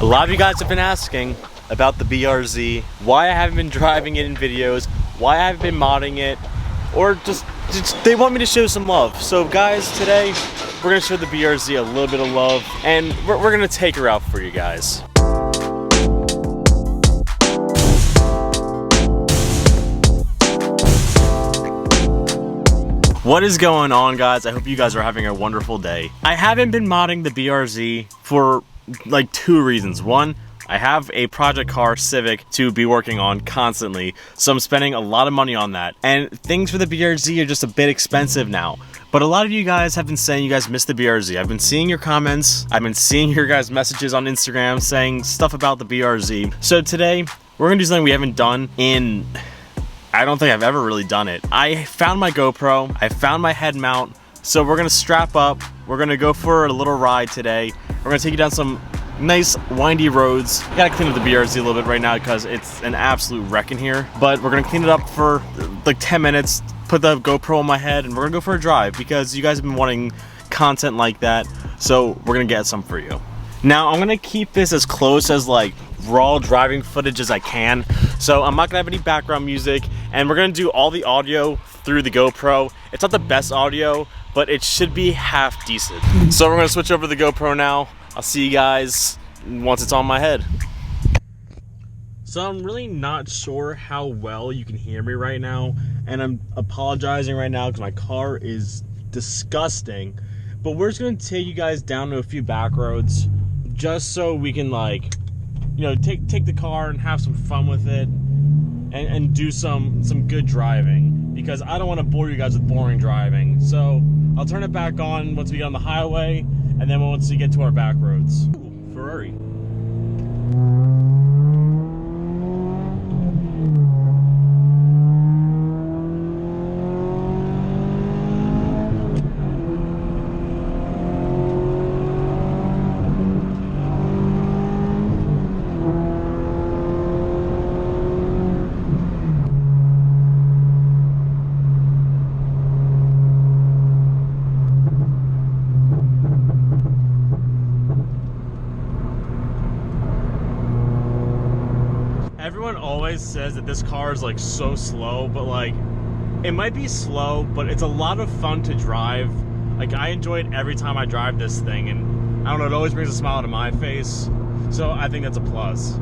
A lot of you guys have been asking about the BRZ, why I haven't been driving it in videos, why I haven't been modding it, or just they want me to show some love. So guys, today we're gonna show the BRZ a little bit of love, and we're gonna take her out for you guys. What is going on, guys? I hope you guys are having a wonderful day. I haven't been modding the BRZ for like 2 reasons. One, I have a project car Civic to be working on constantly, so I'm spending a lot of money on that. And things for the BRZ are just a bit expensive now. But a lot of you guys have been saying you guys miss the BRZ. I've been seeing your comments, I've been seeing your guys' messages on Instagram saying stuff about the BRZ. So today, we're gonna do something we haven't done in, I don't think I've ever really done it. I found my GoPro, I found my head mount, so we're gonna strap up, we're gonna go for a little ride today. We're gonna take you down some nice windy roads. Gotta clean up the BRZ a little bit right now because it's an absolute wreck in here. But we're gonna clean it up for like 10 minutes, put the GoPro on my head, and we're gonna go for a drive because you guys have been wanting content like that, so we're gonna get some for you. Now, I'm gonna keep this as close as like raw driving footage as I can, so I'm not gonna have any background music, and we're gonna do all the audio through the GoPro. It's not the best audio, but it should be half decent. So we're gonna switch over to the GoPro now. I'll see you guys once it's on my head. So I'm really not sure how well you can hear me right now, and I'm apologizing right now because my car is disgusting, but we're just gonna take you guys down to a few back roads just so we can, like, you know, take the car and have some fun with it and do some good driving, because I don't want to bore you guys with boring driving. So I'll turn it back on once we get on the highway, and then once we get to our back roads. Ooh, Ferrari. Everyone always says that this car is like so slow, but like, it might be slow, but it's a lot of fun to drive. Like, I enjoy it every time I drive this thing, and I don't know, it always brings a smile to my face. So I think that's a plus.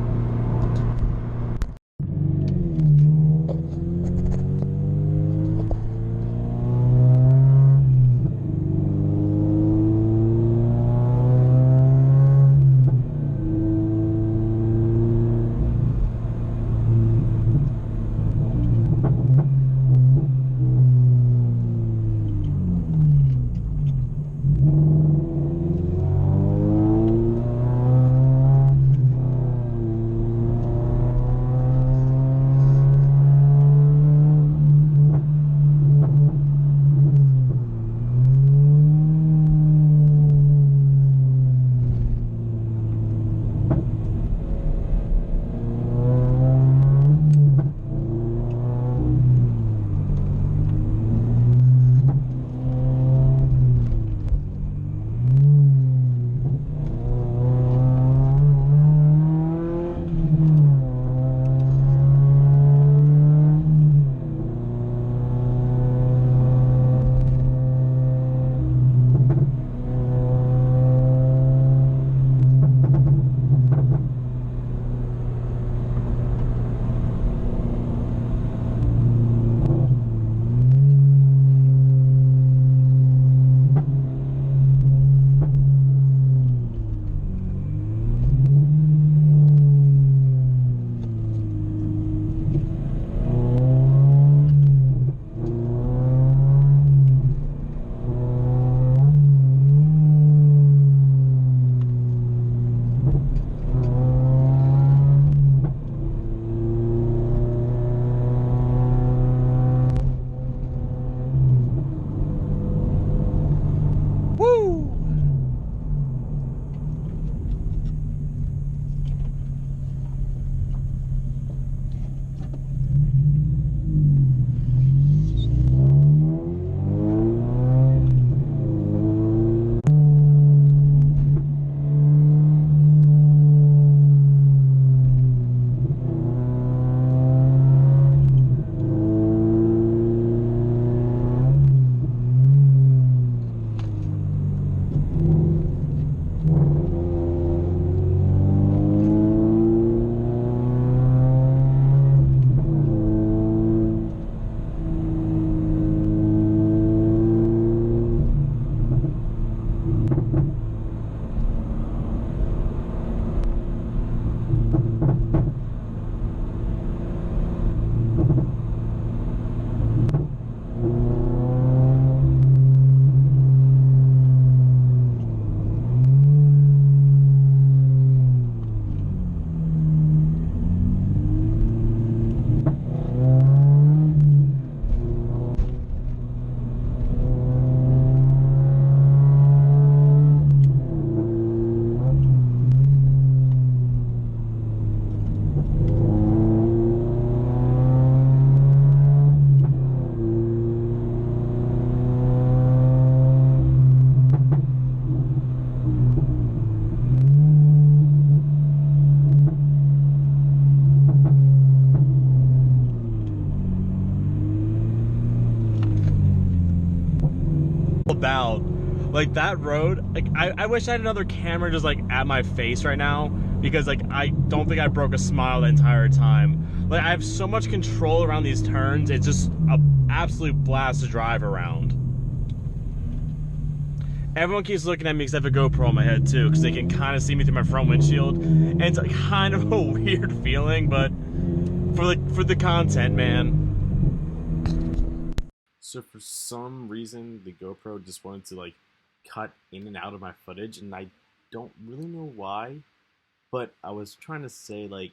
Like that road, like I wish I had another camera just like at my face right now, because like I don't think I broke a smile the entire time. Like I have so much control around these turns, it's just an absolute blast to drive around. Everyone keeps looking at me because I have a GoPro on my head too, because they can kind of see me through my front windshield, and it's like kind of a weird feeling, but for the content, man. So for some reason, the GoPro just wanted to like cut in and out of my footage, and I don't really know why, but I was trying to say like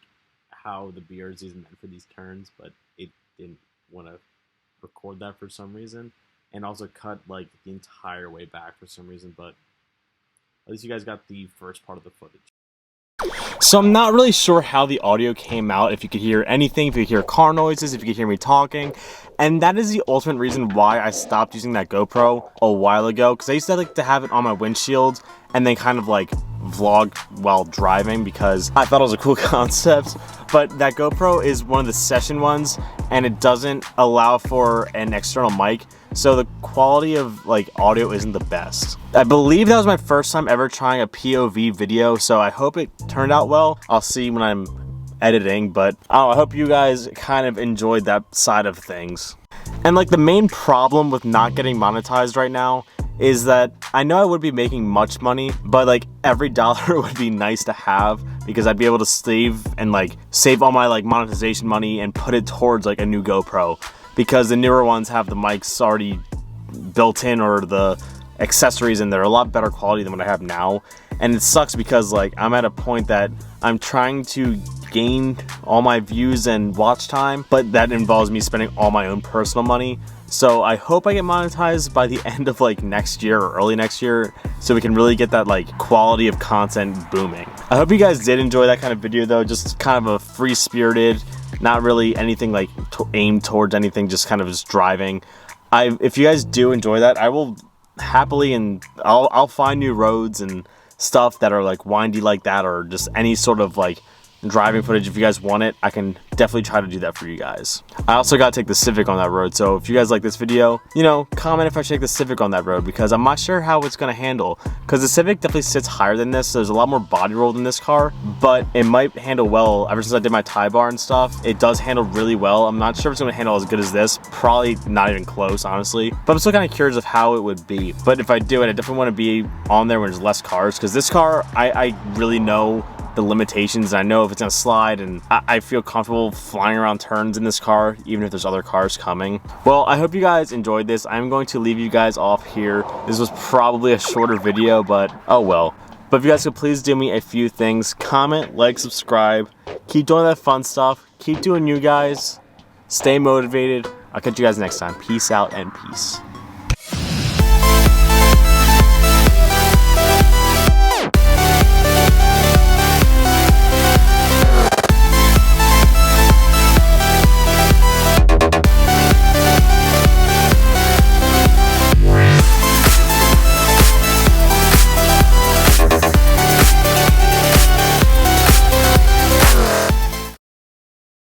how the BRZ is meant for these turns, but it didn't want to record that for some reason, and also cut like the entire way back for some reason, but at least you guys got the first part of the footage. So I'm not really sure how the audio came out, if you could hear anything, if you could hear car noises, if you could hear me talking, and that is the ultimate reason why I stopped using that GoPro a while ago, because I used to like to have it on my windshield and then kind of like vlog while driving because I thought it was a cool concept. But that GoPro is one of the session ones, and it doesn't allow for an external mic, so the quality of like audio isn't the best. I believe that was my first time ever trying a POV video, so I hope it turned out well. I'll see when I'm editing, but I hope you guys kind of enjoyed that side of things. And like the main problem with not getting monetized right now is that I know I would be making much money, but like every dollar would be nice to have, because I'd be able to save all my like monetization money and put it towards like a new GoPro, because the newer ones have the mics already built in, or the accessories, and they're a lot better quality than what I have now. And it sucks because like I'm at a point that I'm trying to gain all my views and watch time, but that involves me spending all my own personal money. So I hope I get monetized by the end of like next year or early next year, so we can really get that like quality of content booming. I hope you guys did enjoy that kind of video though, just kind of a free-spirited, not really anything like aimed towards anything, just kind of just driving. If you guys do enjoy that, I will happily, and I'll find new roads and stuff that are like windy like that, or just any sort of like driving footage. If you guys want it, I can definitely try to do that for you guys. I also got to take the Civic on that road, so if you guys like this video, you know, comment if I should take the Civic on that road, because I'm not sure how it's going to handle, because the Civic definitely sits higher than this, so there's a lot more body roll than this car, but it might handle well. Ever since I did my tie bar and stuff, it does handle really well. I'm not sure if it's going to handle as good as this, probably not even close, honestly, but I'm still kind of curious of how it would be. But if I do it, I definitely want to be on there when there's less cars, because this car, I really know the limitations. I know if it's gonna slide, and I feel comfortable flying around turns in this car, even if there's other cars coming. Well, I hope you guys enjoyed this. I'm going to leave you guys off here. This was probably a shorter video, but oh well. But if you guys could please do me a few things: comment, like, subscribe, keep doing that fun stuff, keep doing you guys, stay motivated. I'll catch you guys next time. Peace out and peace.